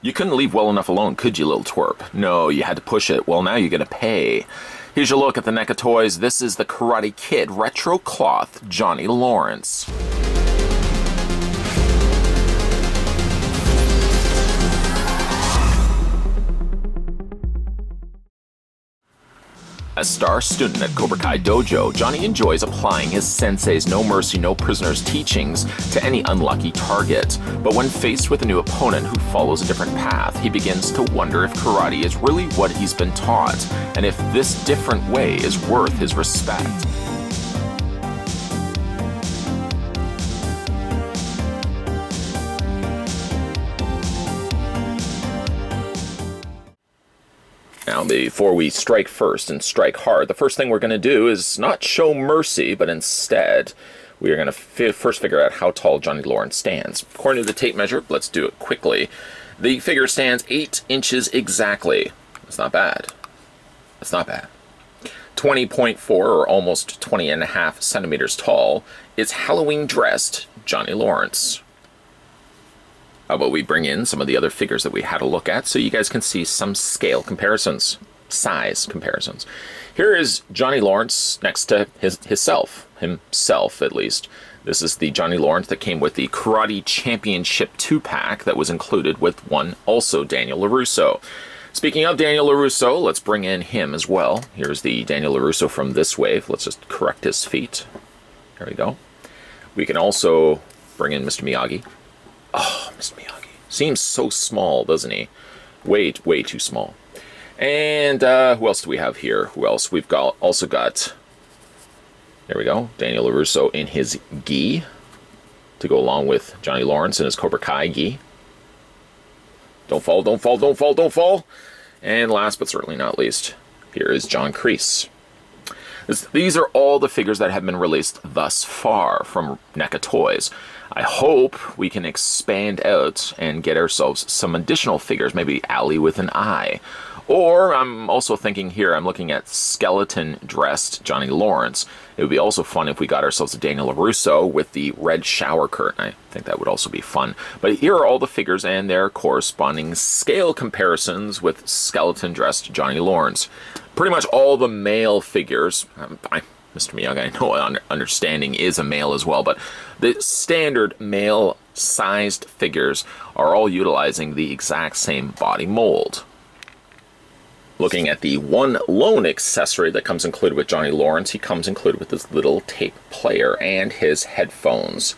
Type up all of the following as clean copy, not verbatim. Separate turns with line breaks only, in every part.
You couldn't leave well enough alone, could you, little twerp? No, you had to push it. Well, now you're gonna pay. Here's your look at the NECA toys. This is the Karate Kid Retro Cloth Johnny Lawrence. A star student at Cobra Kai Dojo, Johnny enjoys applying his sensei's no mercy, no prisoners teachings to any unlucky target. But when faced with a new opponent who follows a different path, he begins to wonder if karate is really what he's been taught, and if this different way is worth his respect. Now, before we strike first and strike hard, the first thing we're going to do is not show mercy, but instead we are going to first figure out how tall Johnny Lawrence stands. According to the tape measure, let's do it quickly. The figure stands 8 inches exactly. That's not bad. That's not bad. 20.4 or almost 20.5 centimeters tall is Halloween-dressed Johnny Lawrence. How about we bring in some of the other figures that we had a look at so you guys can see some scale comparisons, size comparisons. Here is Johnny Lawrence next to himself at least. This is the Johnny Lawrence that came with the Karate Championship 2-pack that was included with one also Daniel Larusso. Speaking of Daniel Larusso, let's bring in him as well. Here's the Daniel Larusso from this wave. Let's just correct his feet. There we go. We can also bring in Mr. Miyagi. Oh, Mr. Miyagi. Seems so small, doesn't he? Way too small. And who else do we have here? Who else? We've also got, there we go, Daniel Larusso in his gi to go along with Johnny Lawrence in his Cobra Kai gi. Don't fall, don't fall, don't fall, don't fall. And last but certainly not least, here is John Kreese. These are all the figures that have been released thus far from NECA Toys. I hope we can expand out and get ourselves some additional figures, maybe Allie with an eye. Or I'm also thinking here, I'm looking at skeleton-dressed Johnny Lawrence. It would be also fun if we got ourselves a Daniel Larusso with the red shower curtain. I think that would also be fun. But here are all the figures and their corresponding scale comparisons with skeleton-dressed Johnny Lawrence. Pretty much all the male figures, Mr. Miyagi, I know understanding is a male as well, but the standard male-sized figures are all utilizing the exact same body mold. Looking at the one lone accessory that comes included with Johnny Lawrence, he comes included with this little tape player and his headphones.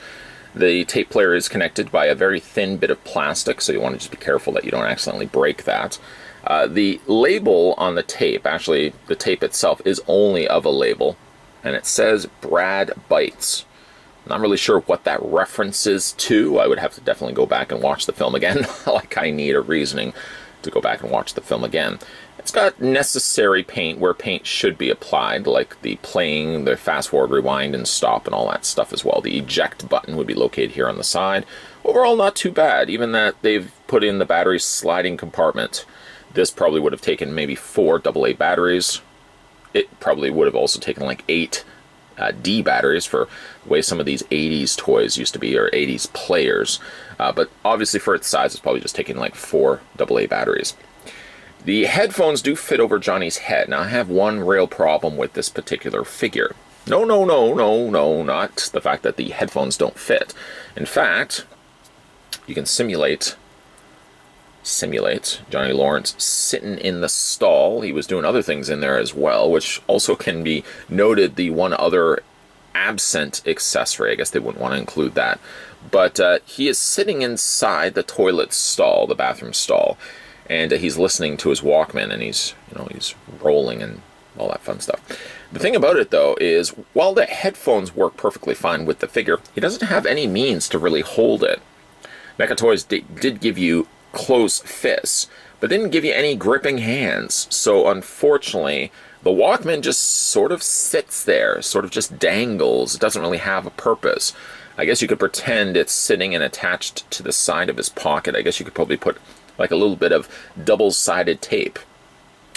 The tape player is connected by a very thin bit of plastic, so you want to just be careful that you don't accidentally break that. The label on the tape, actually the tape itself is only of a label, and it says Brad Bites. I'm not really sure what that references to. I would have to definitely go back and watch the film again. Like I need a reasoning to go back and watch the film again. It's got necessary paint where paint should be applied, like the playing, the fast forward, rewind, and stop, and all that stuff as well. The eject button would be located here on the side. Overall, not too bad. Even that they've put in the battery sliding compartment. This probably would have taken maybe 4 AA batteries. It probably would have also taken like 8 D batteries for the way some of these 80s toys used to be, or 80s players. But obviously for its size, it's probably just taking like 4 AA batteries. The headphones do fit over Johnny's head. Now I have one real problem with this particular figure. No, not the fact that the headphones don't fit. In fact, you can simulate Johnny Lawrence sitting in the stall. He was doing other things in there as well, which also can be noted. The one other absent accessory, I guess they wouldn't want to include that, but he is sitting inside the toilet stall, the bathroom stall, and he's listening to his Walkman, and he's rolling and all that fun stuff. The thing about it, though, is while the headphones work perfectly fine with the figure, he doesn't have any means to really hold it. NECA Toys did give you close fists, but didn't give you any gripping hands. So unfortunately, the Walkman just sort of sits there, sort of just dangles. It doesn't really have a purpose. I guess you could pretend it's sitting and attached to the side of his pocket. I guess you could probably put like a little bit of double-sided tape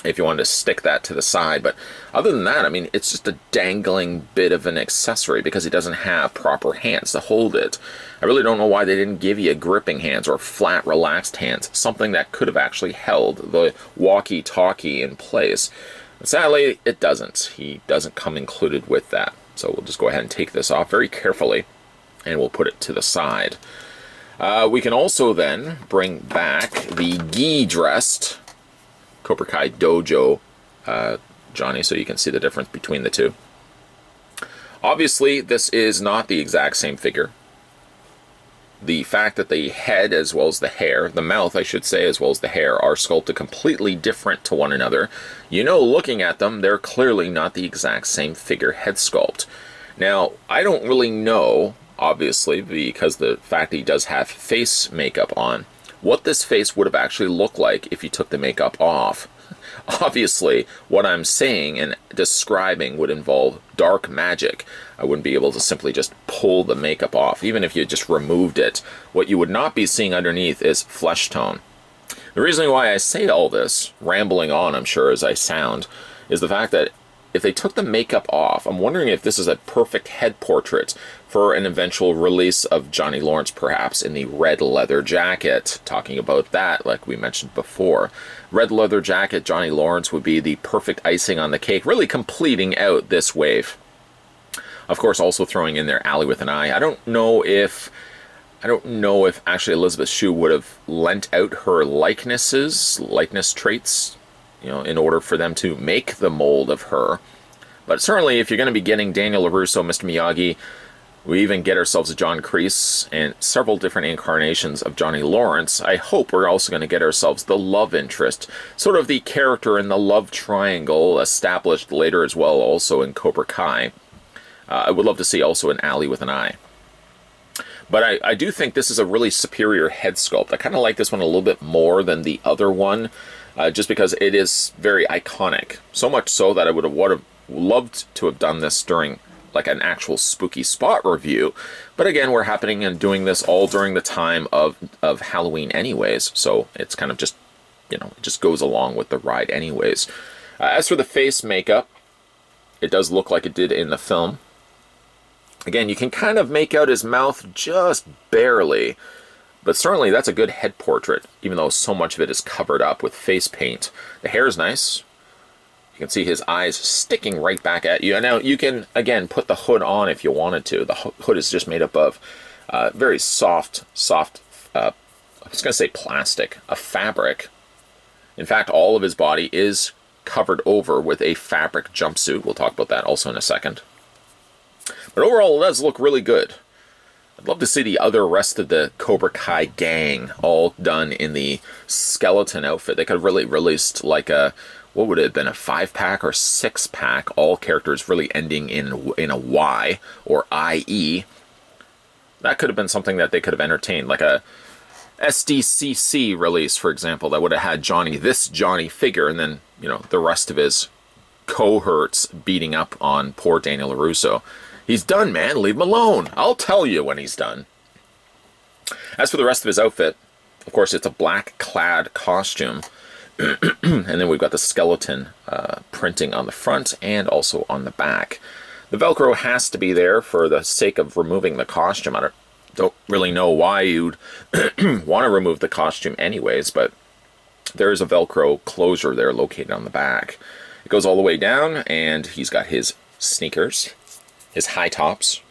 if you wanted to stick that to the side. But other than that, I mean, it's just a dangling bit of an accessory because he doesn't have proper hands to hold it. I really don't know why they didn't give you gripping hands or flat, relaxed hands, something that could have actually held the walkie-talkie in place. But sadly, it doesn't. He doesn't come included with that. So we'll just go ahead and take this off very carefully, and we'll put it to the side. We can also then bring back the gi-dressed Cobra Kai Dojo Johnny, so you can see the difference between the two. Obviously, this is not the exact same figure. The fact that the head, as well as the hair, the mouth, I should say, as well as the hair, are sculpted completely different to one another. You know, looking at them, they're clearly not the exact same figure head sculpt. Now, I don't really know, obviously, because the fact that he does have face makeup on, what this face would have actually looked like if you took the makeup off. Obviously, what I'm saying and describing would involve dark magic. I wouldn't be able to simply just pull the makeup off. Even if you just removed it, what you would not be seeing underneath is flesh tone. The reason why I say all this, rambling on I'm sure as I sound, is the fact that if they took the makeup off, I'm wondering if this is a perfect head portrait for an eventual release of Johnny Lawrence, perhaps in the red leather jacket. Talking about that, like we mentioned before. Red leather jacket Johnny Lawrence would be the perfect icing on the cake, really completing out this wave. Of course, also throwing in there Alley with an Eye. I don't know if actually Elizabeth Shue would have lent out her likeness traits, you know, in order for them to make the mold of her. But certainly, if you're going to be getting Daniel LaRusso, Mr. Miyagi, we even get ourselves a John Kreese and several different incarnations of Johnny Lawrence. I hope we're also going to get ourselves the love interest, sort of the character in the love triangle established later as well, also in Cobra Kai. I would love to see also an Alley with an Eye. But I do think this is a really superior head sculpt. I kind of like this one a little bit more than the other one, just because it is very iconic. So much so that I would have loved to have done this during like an actual spooky spot review. But again, we're happening and doing this all during the time of Halloween anyways. So it's kind of just, you know, it just goes along with the ride anyways. As for the face makeup, it does look like it did in the film. Again, you can kind of make out his mouth just barely, but certainly that's a good head portrait, even though so much of it is covered up with face paint. The hair is nice. You can see his eyes sticking right back at you. And now you can, again, put the hood on if you wanted to. The hood is just made up of very soft, I was going to say plastic, a fabric. In fact, all of his body is covered over with a fabric jumpsuit. We'll talk about that also in a second. But overall, it does look really good. I'd love to see the rest of the Cobra Kai gang all done in the skeleton outfit. They could have really released like a, what would it have been, a 5-pack or 6-pack, all characters really ending in a Y or IE. That could have been something that they could have entertained, like a SDCC release, for example, that would have had this Johnny figure, and then, you know, the rest of his cohorts beating up on poor Daniel LaRusso. He's done, man. Leave him alone. I'll tell you when he's done. As for the rest of his outfit, of course, it's a black-clad costume. And then we've got the skeleton printing on the front and also on the back. The Velcro has to be there for the sake of removing the costume. I don't really know why you'd want to remove the costume anyways, but there is a Velcro closure there located on the back. It goes all the way down, and he's got his sneakers, his high tops.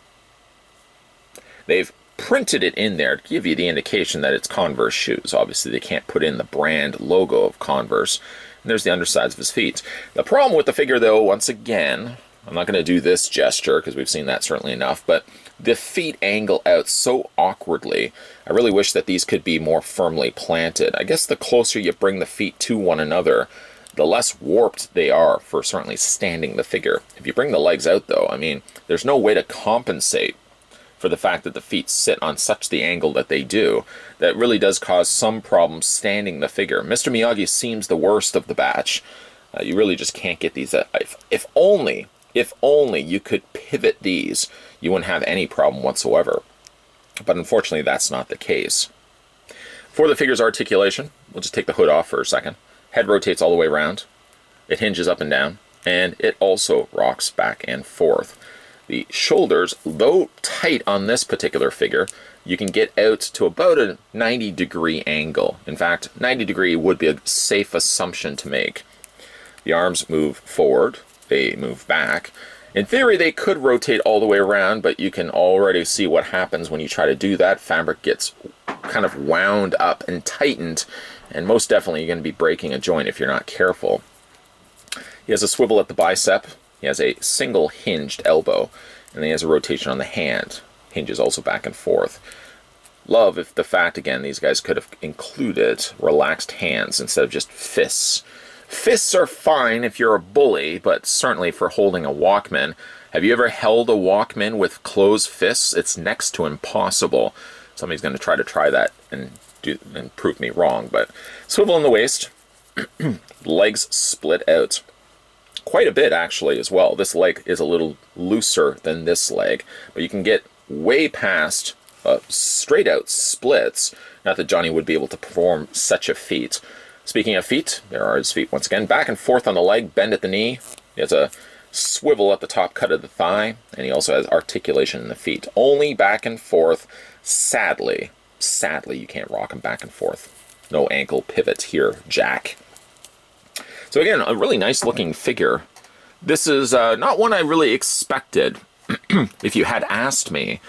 They've printed it in there to give you the indication that it's Converse shoes. Obviously, they can't put in the brand logo of Converse. And there's the undersides of his feet. The problem with the figure, though, once again, I'm not going to do this gesture because we've seen that certainly enough, but the feet angle out so awkwardly. I really wish that these could be more firmly planted. I guess the closer you bring the feet to one another, the less warped they are for certainly standing the figure. If you bring the legs out, though, I mean, there's no way to compensate for the fact that the feet sit on such the angle that they do. That really does cause some problems standing the figure. Mr. Miyagi seems the worst of the batch. You really just can't get these. If only you could pivot these, you wouldn't have any problem whatsoever. But unfortunately, that's not the case. For the figure's articulation, we'll just take the hood off for a second. Head rotates all the way around. it hinges up and down, and it also rocks back and forth. The shoulders, though tight on this particular figure, you can get out to about a 90-degree angle. In fact, 90 degree would be a safe assumption to make. The arms move forward, they move back. In theory, they could rotate all the way around, but you can already see what happens when you try to do that. Fabric gets kind of wound up and tightened, and most definitely you're going to be breaking a joint if you're not careful. He has a swivel at the bicep, he has a single hinged elbow, and then he has a rotation on the hand. Hinges also back and forth. Love if the fact, again, these guys could have included relaxed hands instead of just fists. Fists are fine if you're a bully, but certainly for holding a Walkman. Have you ever held a Walkman with closed fists? It's next to impossible. Somebody's going to try that and prove me wrong, but swivel in the waist, legs split out. Quite a bit actually as well. This leg is a little looser than this leg, but you can get way past straight out splits. Not that Johnny would be able to perform such a feat. Speaking of feet, there are his feet once again. Back and forth on the leg, bend at the knee. He has a swivel at the top cut of the thigh, and he also has articulation in the feet. Only back and forth. Sadly, you can't rock him back and forth. No ankle pivot here, Jack. So again, a really nice looking figure. This is not one I really expected. If you had asked me,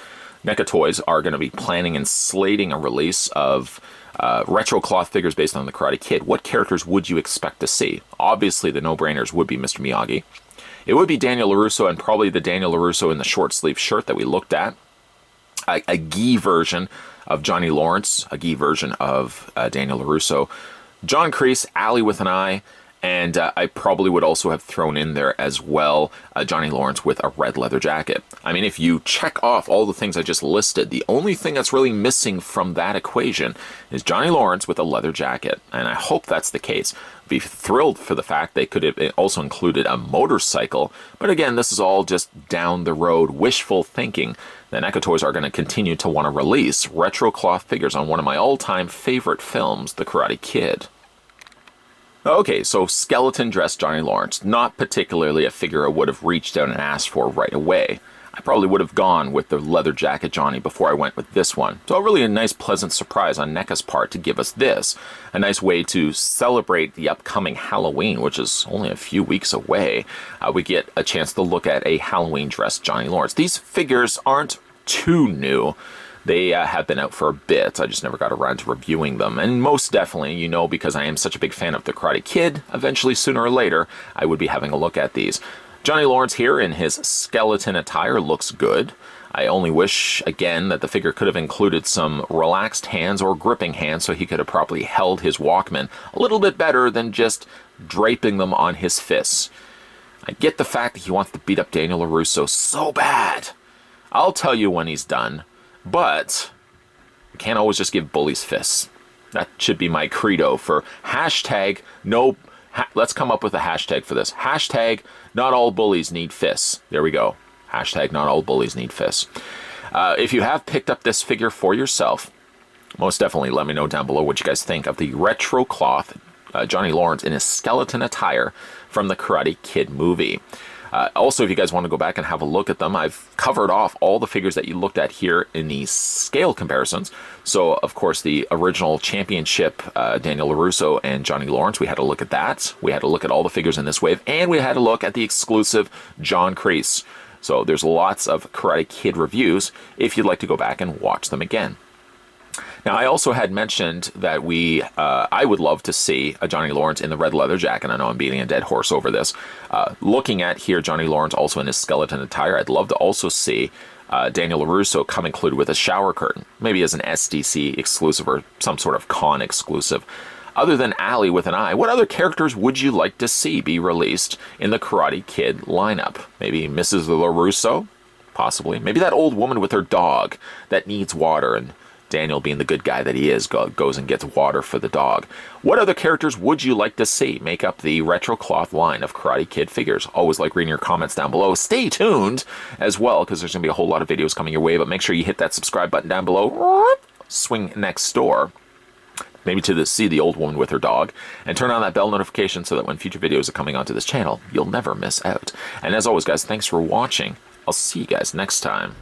NECA Toys are going to be planning and slating a release of retro cloth figures based on the Karate Kid. What characters would you expect to see? Obviously, the no-brainers would be Mr. Miyagi. It would be Daniel Larusso, and probably the Daniel Larusso in the short-sleeve shirt that we looked at. A gi version of Johnny Lawrence, a gi version of Daniel Larusso. John Kreese, Ali with an eye. And I probably would also have thrown in there as well Johnny Lawrence with a red leather jacket. I mean, if you check off all the things I just listed, the only thing that's really missing from that equation is Johnny Lawrence with a leather jacket. And I hope that's the case. I'd be thrilled for the fact they could have also included a motorcycle. But again, this is all just down the road wishful thinking. The NECA Toys are going to continue to want to release retro cloth figures on one of my all-time favorite films, The Karate Kid. Okay, so skeleton-dressed Johnny Lawrence. Not particularly a figure I would have reached out and asked for right away. I probably would have gone with the leather jacket Johnny before I went with this one. So really a nice pleasant surprise on NECA's part to give us this. A nice way to celebrate the upcoming Halloween, which is only a few weeks away. We get a chance to look at a Halloween-dressed Johnny Lawrence. These figures aren't too new. They have been out for a bit. I just never got around to reviewing them. And most definitely, you know, because I am such a big fan of The Karate Kid, eventually, sooner or later, I would be having a look at these. Johnny Lawrence here in his skeleton attire looks good. I only wish, again, that the figure could have included some relaxed hands or gripping hands so he could have properly held his Walkman a little bit better than just draping them on his fists. I get the fact that he wants to beat up Daniel Larusso so bad. I'll tell you when he's done. But we can't always just give bullies fists. That should be my credo for hashtag no. Let's come up with a hashtag for this. Hashtag not all bullies need fists. There we go. Hashtag not all bullies need fists. If you have picked up this figure for yourself, most definitely let me know down below what you guys think of the retro cloth Johnny Lawrence in his skeleton attire from the Karate Kid movie. Also, if you guys want to go back and have a look at them, I've covered off all the figures that you looked at here in the scale comparisons. So, of course, the original championship, Daniel Larusso and Johnny Lawrence, we had a look at that. We had a look at all the figures in this wave, and we had a look at the exclusive John Kreese. So there's lots of Karate Kid reviews if you'd like to go back and watch them again. Now, I also had mentioned that I would love to see a Johnny Lawrence in the red leather jacket. I know I'm beating a dead horse over this. Looking at here, Johnny Lawrence also in his skeleton attire, I'd love to also see Daniel Larusso come included with a shower curtain, maybe as an SDC exclusive or some sort of con exclusive. Other than Ali with an eye, what other characters would you like to see be released in the Karate Kid lineup? Maybe Mrs. Larusso? Possibly. Maybe that old woman with her dog that needs water, and Daniel, being the good guy that he is, goes and gets water for the dog. What other characters would you like to see make up the retro cloth line of Karate Kid figures? Always like reading your comments down below. Stay tuned as well, because there's going to be a whole lot of videos coming your way, but make sure you hit that subscribe button down below. Swing next door. maybe to see the old woman with her dog, and turn on that bell notification so that when future videos are coming onto this channel, you'll never miss out. And as always, guys, thanks for watching. I'll see you guys next time.